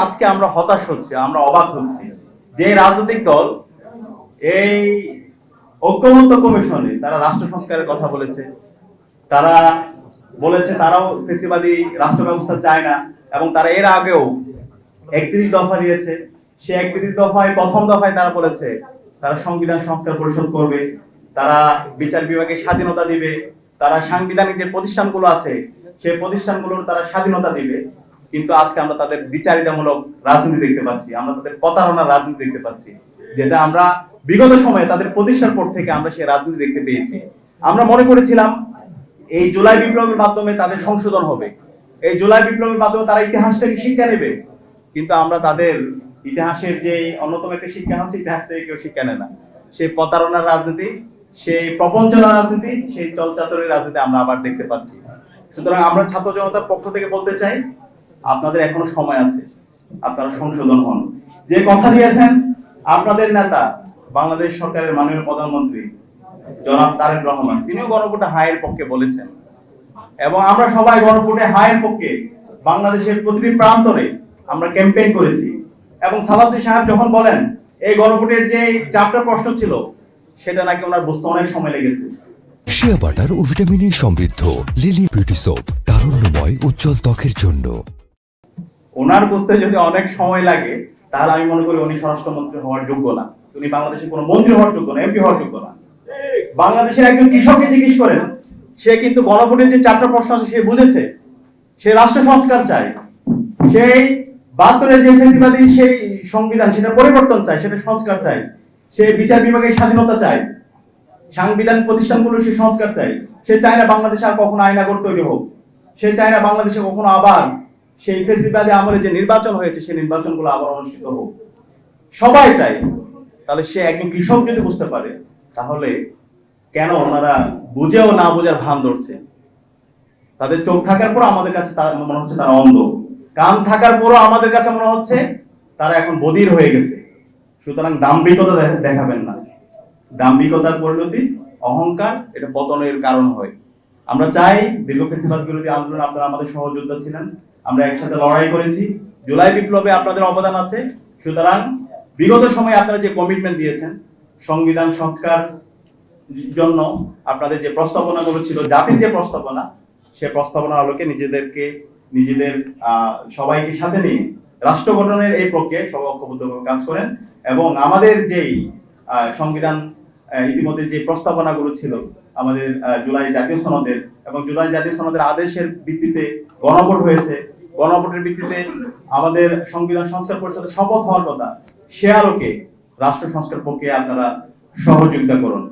আজকে আমরা হতাশ হচ্ছি, আমরা অবাক হচ্ছি যে রাজনৈতিক দল এই ঐক্যমত্য কমিশনে তারা রাষ্ট্র সংস্কারের কথা বলেছে, তারা বলেছে তারাও ফেসিবাদী রাষ্ট্র ব্যবস্থা চায় না, এবং তারা এর আগেও 31 দফা দিয়েছে। সে 31 দফায় প্রথম দফায় তারা বলেছে তারা সংবিধান সংস্কার পরিষদ করবে, তারা বিচার বিভাগে স্বাধীনতা দিবে, তারা সাংবিধানিক যে প্রতিষ্ঠানগুলো আছে সেই প্রতিষ্ঠানগুলোর তারা স্বাধীনতা দিবে। কিন্তু আজকে আমরা তাদের দ্বিচারিতামূলক রাজনীতি দেখতে পাচ্ছি, আমরা তাদের প্রতারণার রাজনীতি দেখতে পাচ্ছি, যেটা আমরা বিগত সময়ে তাদের প্রতিষ্ঠার পর থেকে আমরা সেই রাজনীতি দেখতে পেয়েছি। আমরা মনে করেছিলাম এই জুলাই বিপ্লবের মাধ্যমে তাদের সংশোধন হবে, এই জুলাই বিপ্লবের মাধ্যমে তারা ইতিহাস থেকে শিক্ষা নেবে, কিন্তু আমরা তাদের ইতিহাসের যে অন্যতম একটা শিক্ষা হচ্ছে ইতিহাস থেকে কেউ শিক্ষা নেয় না। সেই প্রতারণার রাজনীতি, সেই প্রপঞ্চনার রাজনীতি, সেই চলচাতুরের রাজনীতি আমরা আবার দেখতে পাচ্ছি। সুতরাং আমরা ছাত্র জনতার পক্ষ থেকে বলতে চাই, আপনাদের এখনো সময় আছে, আপনারা সংশোধন হন। যে কথা দিয়েছেন আপনাদের নেতা বাংলাদেশ সরকারের মাননীয় প্রধানমন্ত্রী জনাব তারেক রহমান, তিনিও গণভোটে হায়ের পক্ষে বলেছেন, এবং আমরা সবাই গণভোটে হায়ের পক্ষে বাংলাদেশের প্রতিটি প্রান্তরে আমরা ক্যাম্পেইন করেছি। এবং সালাউদ্দিন সাহেব যখন বলেন এই গণভোটের যে 4টা প্রশ্ন ছিল সেটা নাকি ওনার বুঝতে অনেক সময় লেগেছে। শিয়া বাটার ও ভিটামিনে সমৃদ্ধ লিলি বিউটি সোপ, তারুণ্যময় উজ্জ্বল ত্বকের জন্য। ওনার বুঝতে যদি অনেক সময় লাগে তাহলে আমি মনে করি উনি স্বরাষ্ট্রমন্ত্রী হওয়ার যোগ্য না, উনি বাংলাদেশের কোনো মন্ত্রী হওয়ার যোগ্য না, এমপি হওয়ার যোগ্য না। বাংলাদেশের একজন কৃষককে জিজ্ঞেস করেন, সে কিন্তু গণভোটের যে 4টা প্রশ্ন আছে সে বুঝেছে, সে রাষ্ট্র সংস্কার চায়, সেই 72-এর যে ফেসিবাদী সেই সংবিধান সেটা পরিবর্তন চায়, সেটা সংস্কার চায়, সে বিচার বিভাগের স্বাধীনতা চায়, সাংবিধানিক প্রতিষ্ঠানগুলো সে সংস্কার চায়, সে চায় না বাংলাদেশে আর কখনো আইনাগর তৈরি হোক, সে চায় না বাংলাদেশে কখনো আবার সেই ফেসিবাদী আমলে যে নির্বাচন হয়েছে সেই নির্বাচনগুলো আবার অনুষ্ঠিত হোক, সবাই চায়। তাহলে সে একজন কৃষক যদি বুঝতে পারে, তাহলে কেন ওনারা বুঝেও না বোঝার ভান ধরছে? তাদের চোখ থাকার পর আমাদের কাছে মনে হচ্ছে তারা অন্ধ, কান থাকার পরও আমাদের কাছে মনে হচ্ছে তারা এখন বধির হয়ে গেছে। সুতরাং দাম্ভিকতা দেখাবেন না, দাম্ভিকতার পরিণতি অহংকার, এটা পতনের কারণ হয়। আমরা চাই দীর্ঘ ফেসিবাদ বিরোধী আন্দোলন আপনারা আমাদের সহযোদ্ধা ছিলেন, আমরা একসাথে লড়াই করেছি, জুলাই বিপ্লবে আপনাদের অবদান আছে। সুতরাং বিগত সময়ে আপনারা যে কমিটমেন্ট দিয়েছেন সংবিধান সংস্কার জন্য, আপনাদের যে প্রস্তাবনাগুলো ছিল, জাতির যে প্রস্তাবনা, সে প্রস্তাবনার আলোকে নিজেদের সবাইকে সাথে নিয়ে রাষ্ট্র গঠনের এই প্রক্রিয়ায় সবাই ঐক্যবদ্ধভাবে কাজ করেন। এবং আমাদের যেই সংবিধান ইতিমধ্যে যে প্রস্তাবনাগুলো ছিল আমাদের জুলাই জাতীয় সনদের, এবং জুলাই জাতীয় সনদের আদেশের ভিত্তিতে গণভোট হয়েছে, গণভোটের ভিত্তিতে আমাদের সংবিধান সংস্কার পরিষদের শপথ হওয়ার কথা, সে আলোকে রাষ্ট্র সংস্কার প্রক্রিয়ায় আপনারা সহযোগিতা করুন।